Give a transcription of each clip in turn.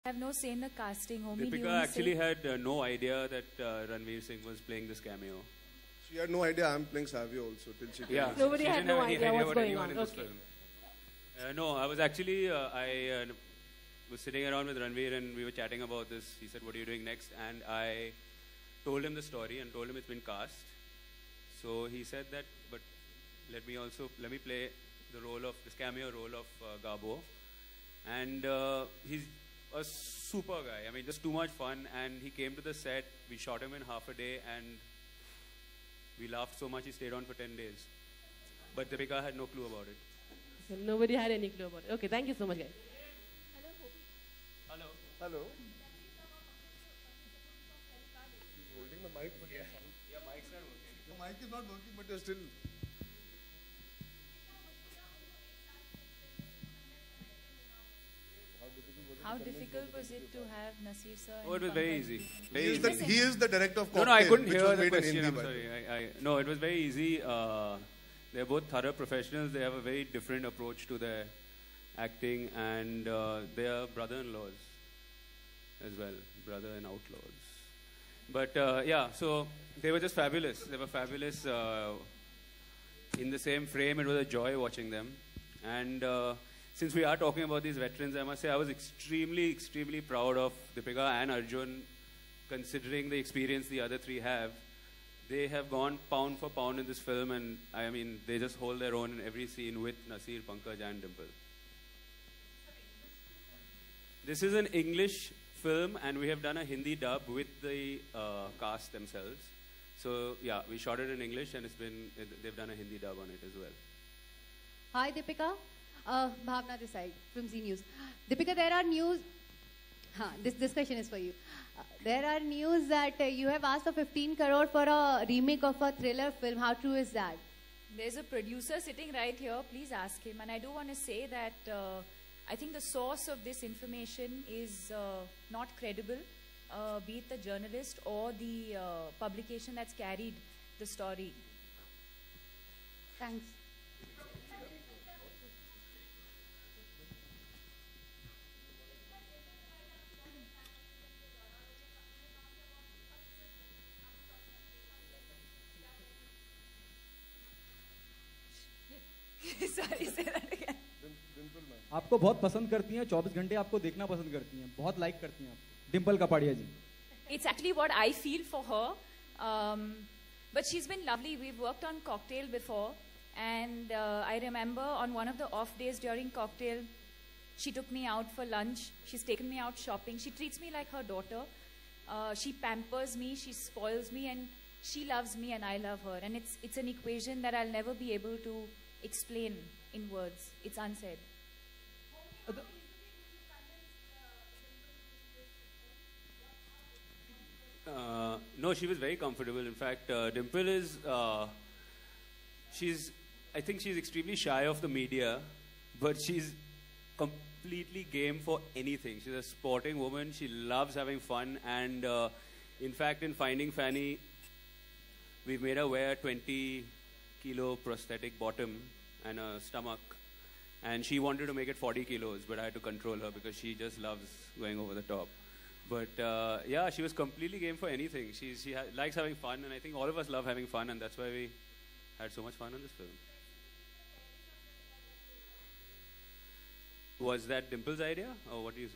I have no say in the casting. Homie, do you Deepika want to actually say? had no idea that Ranveer Singh was playing this cameo. She had no idea I'm playing Savio also till she Yeah, told me. Nobody she had didn't no have any idea what's about going anyone on. in this Okay. film. No, I was actually I was sitting around with Ranveer and we were chatting about this. He said, "What are you doing next?" And I told him the story and told him it's been cast. So he said that, but let me play the role of this cameo role of Gabo, and he's a super guy. I mean, just too much fun. And he came to the set. We shot him in half a day, and we laughed so much he stayed on for 10 days. But Deepika had no clue about it. So nobody had any clue about it. Okay, thank you so much, guys. Hello. Hello. She's holding the mic, but Yeah, mics are working. the mic is not working, but you're still. How difficult was it to have Nasir sir? Oh, it and was very Pankaj? easy. He Very is, the, easy. he is the director of No, Cocktail, no, I couldn't which hear was the made in question. Hindi, I'm by the sorry. way. No, it was very easy. They're both thorough professionals. They have a very different approach to their acting, and they are brother-in-laws as well, brother and outlaws. But yeah, so they were just fabulous. They were fabulous in the same frame. It was a joy watching them. And since we are talking about these veterans, I must say I was extremely, extremely proud of Deepika and Arjun, considering the experience the other three have. They have gone pound for pound in this film, and I mean, they just hold their own in every scene with Nasir, Pankaj, and Dimple. This is an English film, and we have done a Hindi dub with the cast themselves. So yeah, we shot it in English, and they've done a Hindi dub on it as well. Hi, Deepika. Bhavna this side from Z News. Deepika, there are news. This question is for you. There are news that you have asked for 15 crore for a remake of a thriller film. How true is that? There's a producer sitting right here. Please ask him. And I do want to say that I think the source of this information is not credible, be it the journalist or the publication that's carried the story. Thanks. Sorry, say that again. आपको बहुत पसंद करती हैं, 24 घंटे आपको देखना पसंद करती हैं, बहुत लाइक करती हैं आप डिम्पल कपाड़िया जी. It's actually what I feel for her. But she's been lovely. We've worked on Cocktail before. And I remember on one of the off days during Cocktail, she took me out for lunch. She's taken me out shopping. She treats me like her daughter. She pampers me. She spoils me. And she loves me and I love her. And it's an equation that I'll never be able to explain in words. It's unsaid. No, she was very comfortable. In fact, Dimple is, I think she's extremely shy of the media, but she's completely game for anything. She's a sporting woman. She loves having fun. And in fact, in Finding Fanny, we made her wear a 20-kilo prosthetic bottom and a stomach. And she wanted to make it 40 kilos, but I had to control her because she just loves going over the top. But yeah, she was completely game for anything. She likes having fun, and I think all of us love having fun, and that's why we had so much fun on this film. Was that Dimple's idea, or what do you?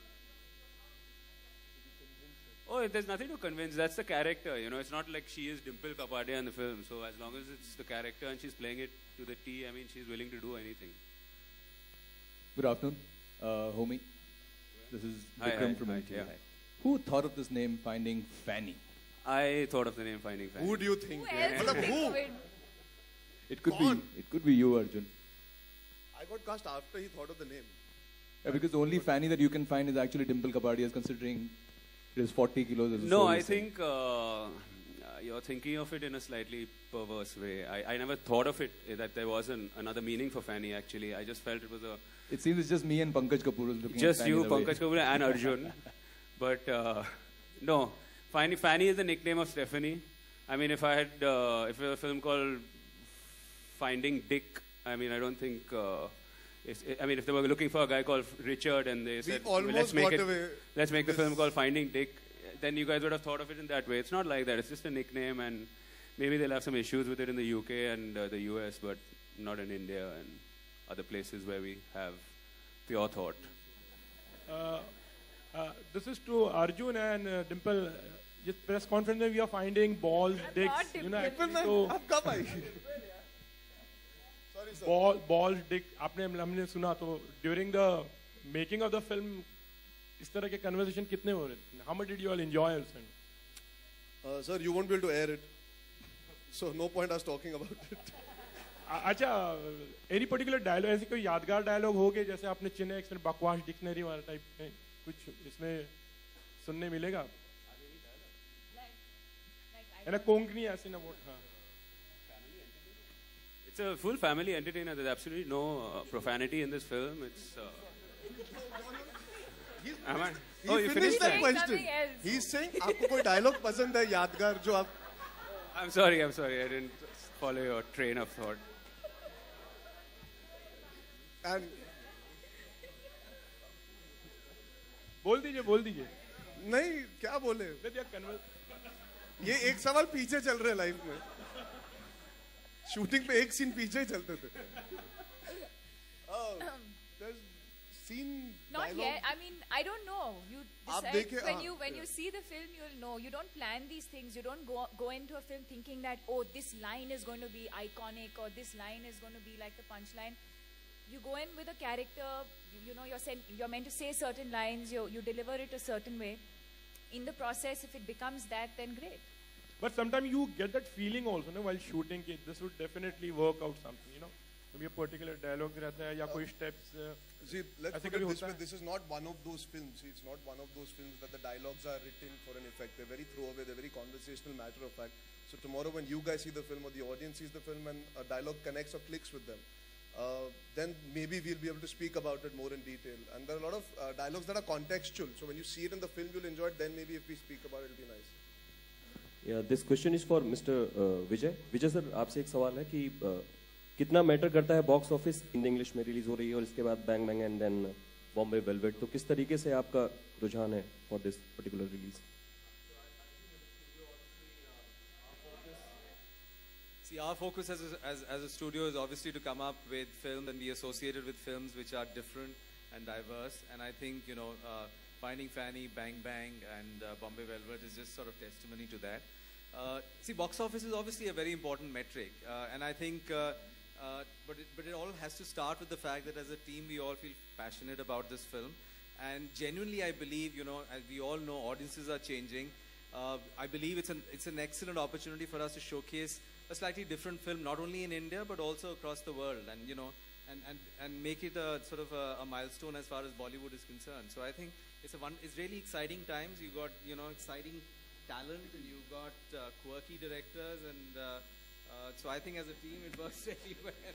Oh, there's nothing to convince. That's the character, you know. It's not like she is Dimple Kapadia in the film. So as long as it's the character and she's playing it to the T, I mean, she's willing to do anything. Good afternoon, homie. This is Vikram from NTA. Yeah. Who thought of this name, Finding Fanny? I thought of the name Finding Fanny. Who do you think? Who else Matlab, would think who? of it? It could be you, Arjun. I got cast after he thought of the name. Because the only Fanny that you can find is actually Dimple Kapadia, considering it is 40 kilos. As a No, soul I is saying. think you're thinking of it in a slightly perverse way. I never thought of it that there was another meaning for Fanny, actually. I just felt it was a... It seems it's just me and Pankaj Kapoor who's looking Just at Fanny you, in a way. Pankaj Kapoor and Arjun. But no, Fanny is the nickname of Stephanie. I mean, if I had, if it was a film called Finding Dick, I mean, I don't think I mean, if they were looking for a guy called Richard and they said, well, almost let's got away make the with film this. called Finding Dick, then you guys would have thought of it in that way. It's not like that. It's just a nickname, and maybe they'll have some issues with it in the UK and the US, but not in India and other places where we have pure thought. This is to Arjun and Dimple. This press conference में we are finding balls, dicks, not you know. Dimple. actually, so आप कब आई? Sorry, sir. balls, dick. हमने सुना तो during the making of the film इस तरह के conversation कितने हो रहे थे? How much did you all enjoy yourself? Sir, you won't be able to air it. So no point us talking about it. अच्छा, any particular dialogue ऐसी कोई यादगार dialogue हो गए जैसे आपने चिन्ह एक बकवास डिक्शनरी वाला टाइप में कुछ इसमें सुनने मिलेगा? है ना कोंकणी ऐसे ना वो हाँ. It's a full family entertainer. There's absolutely no profanity in this film. It's. Am I? He Oh, you finished finished that that? question. Something else. He's saying आपको कोई dialogue पसंद है यादगार जो आप I'm sorry. I didn't follow your train of thought. and बोल दीजिए. नहीं क्या बोले With your ये एक सवाल पीछे चल रहे लाइफ में शूटिंग पे एक सीन पीछे ही चलते थे scene Not yet. I mean, I don't know. You आप decide देखे, when हाँ, you yeah. see the film, you'll know. You don't plan these things. You don't go into a film thinking that this line is going to be iconic or this line is going to be like the punchline. You go in with a character. You know you're meant to say certain lines. You deliver it a certain way. In the process, if it becomes that, then great. But sometimes you get that feeling also, no, while shooting कि this would definitely work out something, you know. Maybe a particular dialogue रहता है या कोई steps. See, let's ऐसे put it कभी this होता way. है? This is not one of those films. It's not one of those films that the dialogues are written for an effect. They're very throwaway. They're very conversational, matter of fact. So tomorrow when you guys see the film or the audience sees the film and a dialogue connects or clicks with them, then maybe we'll be able to speak about it more in detail. And there are a lot of dialogues that are contextual. So when you see it in the film, you'll enjoy it. Then maybe if we speak about it, it'll be nice. Yeah, this question is for Mr. Vijay. Vijay sir, आपसे एक सवाल है कि कितना matter करता है box office Hindi English में release हो रही है और इसके बाद बैंग बैंग एंड देन बॉम्बे वेलवेट, तो किस तरीके से आपका रुझान है for this particular release? See, our focus as a studio is obviously to come up with films and be associated with films which are different and diverse. And I think, you know, Finding Fanny, Bang Bang, and Bombay Velvet is just sort of testimony to that. See, box office is obviously a very important metric. And I think, but it all has to start with the fact that as a team, we all feel passionate about this film. And genuinely, I believe, you know, as we all know, audiences are changing. I believe it's an excellent opportunity for us to showcase a slightly different film, not only in India, but also across the world. And, you know, and make it a sort of a milestone as far as Bollywood is concerned. So I think it's really exciting times. You got, you know, exciting talent, and you got quirky directors, and so I think as a team it works really well.